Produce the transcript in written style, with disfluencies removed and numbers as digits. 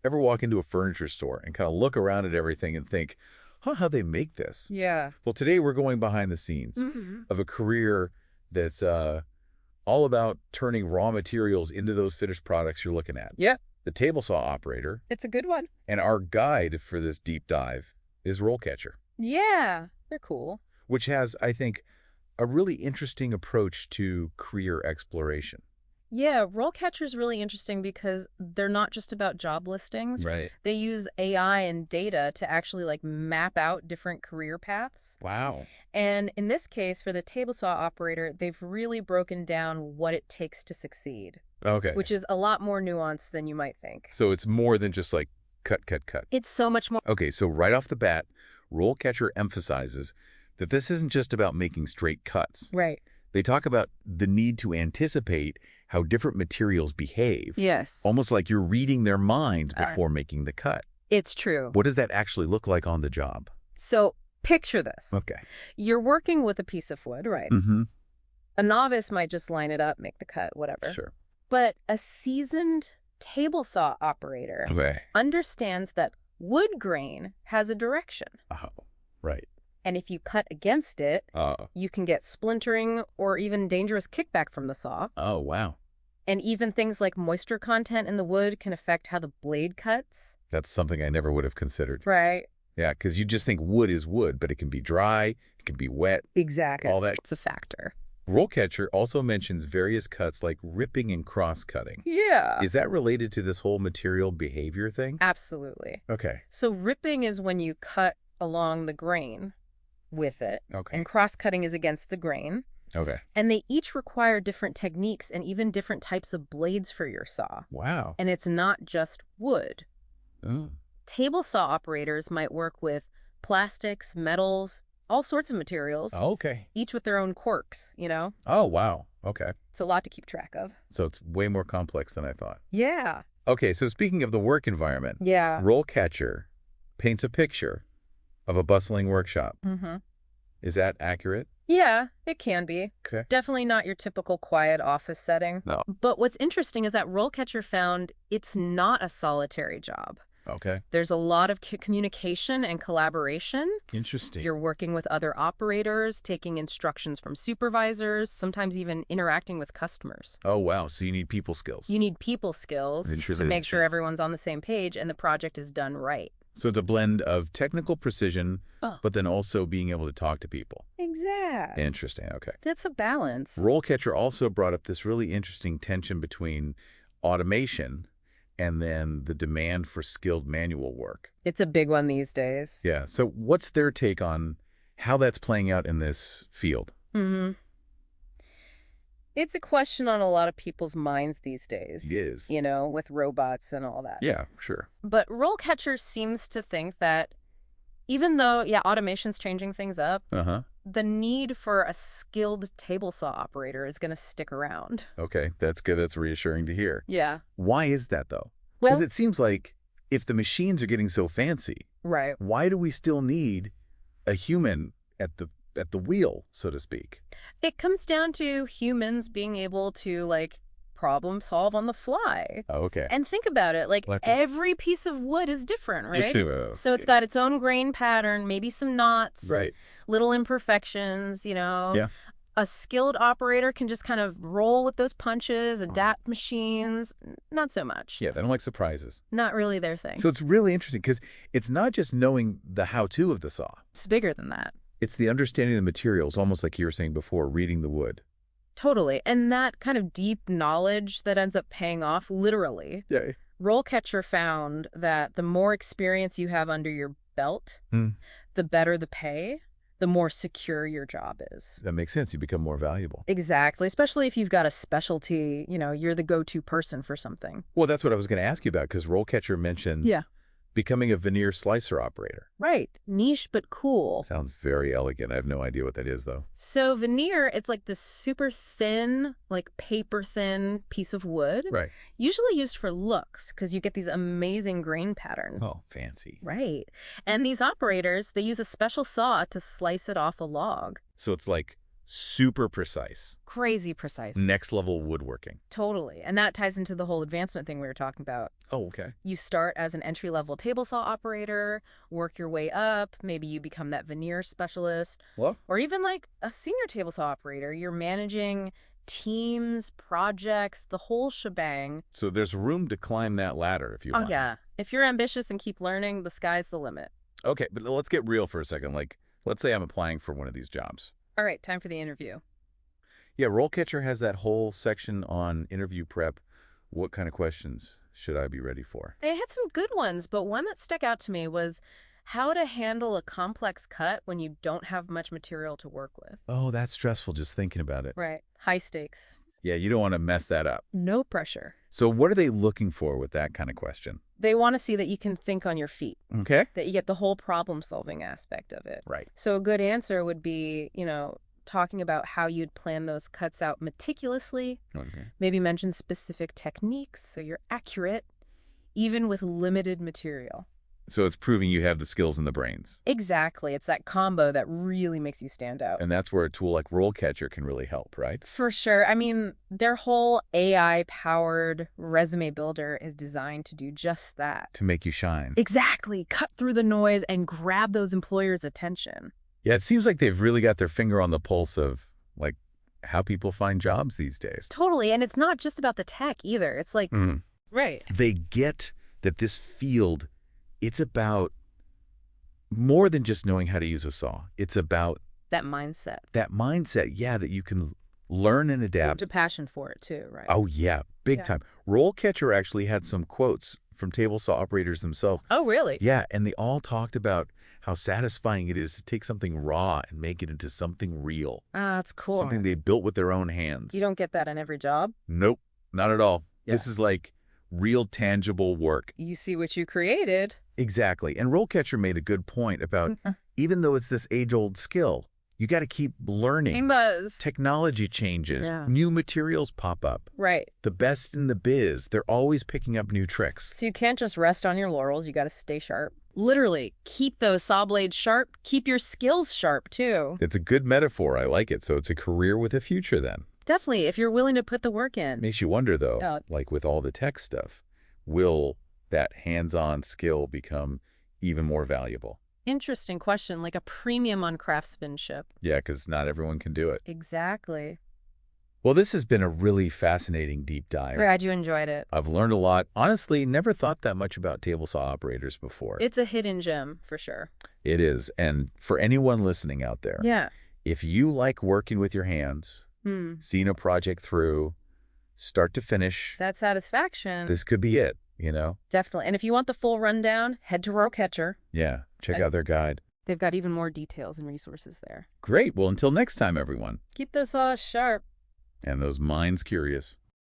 Ever walk into a furniture store and kind of look around at everything and think, huh, how they make this? Yeah. Well, today we're going behind the scenes Hmm. of a career that's all about turning raw materials into those finished products you're looking at. Yeah, The table saw operator, it's a good one. and our guide for this deep dive is RoleCatcher, Yeah, they're cool. which has, I think, a really interesting approach to career exploration. Yeah, RoleCatcher is really interesting because they're not just about job listings. Right. They use AI and data to actually like map out different career paths. Wow. And in this case, for the table saw operator, they've really broken down what it takes to succeed, Okay. which is a lot more nuanced than you might think. So it's more than just like cut, cut, cut. It's so much more. Okay, so right off the bat, RoleCatcher emphasizes that this isn't just about making straight cuts. Right. They talk about the need to anticipate how different materials behave, Yes. almost like you're reading their minds All right. before making the cut. It's true. What does that actually look like on the job? So picture this. Okay. You're working with a piece of wood, right? Mm-hmm. A novice might just line it up, make the cut, whatever. Sure. But a seasoned table saw operator Okay. understands that wood grain has a direction. Oh, right. And if you cut against it, you can get splintering or even dangerous kickback from the saw. Oh, wow. And even things like moisture content in the wood can affect how the blade cuts. That's something I never would have considered. Right. Yeah, because you just think wood is wood, but it can be dry, it can be wet, Exactly. all that. It's a factor. RoleCatcher also mentions various cuts like ripping and cross-cutting. Yeah. Is that related to this whole material behavior thing? Absolutely. Okay. So ripping is when you cut along the grain with it. Okay. And cross-cutting is against the grain. Okay. And they each require different techniques and even different types of blades for your saw. Wow. And it's not just wood. Oh. Table saw operators might work with plastics, metals, all sorts of materials, Okay. each with their own quirks, you know? Oh, wow. Okay. It's a lot to keep track of. So it's way more complex than I thought. Yeah. Okay, so speaking of the work environment, Yeah. RoleCatcher paints a picture of a bustling workshop. Mm-hmm. Is that accurate? Yeah, it can be. Okay. Definitely not your typical quiet office setting. No. But what's interesting is that RoleCatcher found it's not a solitary job. Okay. There's a lot of communication and collaboration. Interesting. You're working with other operators, taking instructions from supervisors, sometimes even interacting with customers. Oh, wow. So you need people skills. You need people skills to Interesting. make sure everyone's on the same page and the project is done right. So it's a blend of technical precision, Oh. but then also being able to talk to people. Exactly. Interesting. Okay. That's a balance. RoleCatcher also brought up this really interesting tension between automation and then the demand for skilled manual work. It's a big one these days. Yeah. So what's their take on how that's playing out in this field? Mm-hmm. It's a question on a lot of people's minds these days. It is. You know, with robots and all that. Yeah, sure. But RoleCatcher seems to think that even though, yeah, automation's changing things up, Uh-huh. the need for a skilled table saw operator is going to stick around. Okay, that's good. That's reassuring to hear. Yeah. Why is that, though? Well, Because it seems like if the machines are getting so fancy, right. why do we still need a human at the wheel, so to speak? It comes down to humans being able to, like, problem solve on the fly. Oh, okay. And think about it, like, Like- every piece of wood is different, right? Yes, So it's got its own grain pattern, maybe some knots, right. little imperfections, you know? Yeah. A skilled operator can just kind of roll with those punches, adapt machines. Not so much. Yeah, they don't like surprises. Not really their thing. So it's really interesting because it's not just knowing the how-to of the saw. It's bigger than that. It's the understanding of the materials, almost like you were saying before, reading the wood. Totally. And that kind of deep knowledge that ends up paying off literally. Yeah. RoleCatcher found that the more experience you have under your belt, the better the pay, the more secure your job is. That makes sense. You become more valuable. Exactly. Especially if you've got a specialty, you know, you're the go-to person for something. Well, that's what I was going to ask you about because RoleCatcher mentions becoming a veneer slicer operator. Right. Niche but cool. Sounds very elegant. I have no idea what that is, though. So veneer, it's like this super thin, like paper thin piece of wood. Right. Usually used for looks because you get these amazing grain patterns. Oh, fancy. Right. And these operators, they use a special saw to slice it off a log. So it's like Super precise. Crazy precise. Next level woodworking. Totally. And that ties into the whole advancement thing we were talking about. Oh, okay. You start as an entry-level table saw operator, work your way up, maybe you become that veneer specialist, What? or even like a senior table saw operator. You're managing teams, projects, the whole shebang. So there's room to climb that ladder if you want. Oh, yeah. If you're ambitious and keep learning, the sky's the limit. Okay, but let's get real for a second. Like, let's say I'm applying for one of these jobs. All right, time for the interview. Yeah, RoleCatcher has that whole section on interview prep. What kind of questions should I be ready for? They had some good ones, but one that stuck out to me was how to handle a complex cut when you don't have much material to work with. Oh, that's stressful just thinking about it. Right. High stakes. Yeah, you don't want to mess that up. No pressure. So what are they looking for with that kind of question? They want to see that you can think on your feet, Okay. that you get the whole problem-solving aspect of it. Right. So a good answer would be, talking about how you'd plan those cuts out meticulously, Okay. maybe mention specific techniques so you're accurate, even with limited material. So it's proving you have the skills and the brains. Exactly. It's that combo that really makes you stand out. And that's where a tool like RoleCatcher can really help, right? For sure. I mean, their whole AI-powered resume builder is designed to do just that. To make you shine. Exactly. Cut through the noise and grab those employers' attention. Yeah, it seems like they've really got their finger on the pulse of, like, how people find jobs these days. Totally. And it's not just about the tech either. It's like, right. They get that this field, it's about more than just knowing how to use a saw. It's about That mindset. that mindset, yeah, that you can learn and adapt. A passion for it too, right? Oh, yeah, big time. RoleCatcher actually had some quotes from table saw operators themselves. Oh, really? Yeah, and they all talked about how satisfying it is to take something raw and make it into something real. Ah, that's cool. Something they built with their own hands. You don't get that in every job. Nope, not at all. Yeah. This is like real tangible work. You see what you created. Exactly. And RoleCatcher made a good point about even though it's this age-old skill, you got to keep learning. Buzz. Technology changes. Yeah. New materials pop up. Right. The best in the biz, they're always picking up new tricks. So you can't just rest on your laurels. You got to stay sharp. Literally, keep those saw blades sharp. Keep your skills sharp, too. It's a good metaphor. I like it. So it's a career with a future then. Definitely, if you're willing to put the work in. Makes you wonder, though, Oh. like with all the tech stuff, will that hands-on skill become even more valuable? Interesting question, like a premium on craftsmanship. Yeah, because not everyone can do it. Exactly. Well, this has been a really fascinating deep dive. Glad you enjoyed it. I've learned a lot. Honestly, never thought that much about table saw operators before. It's a hidden gem, for sure. It is. And for anyone listening out there, Yeah. if you like working with your hands, seeing a project through, start to finish, That satisfaction. this could be it, you know? Definitely. And if you want the full rundown, head to RoleCatcher. Yeah, check out their guide. They've got even more details and resources there. Great. Well, until next time, everyone. Keep those saws sharp. And those minds curious.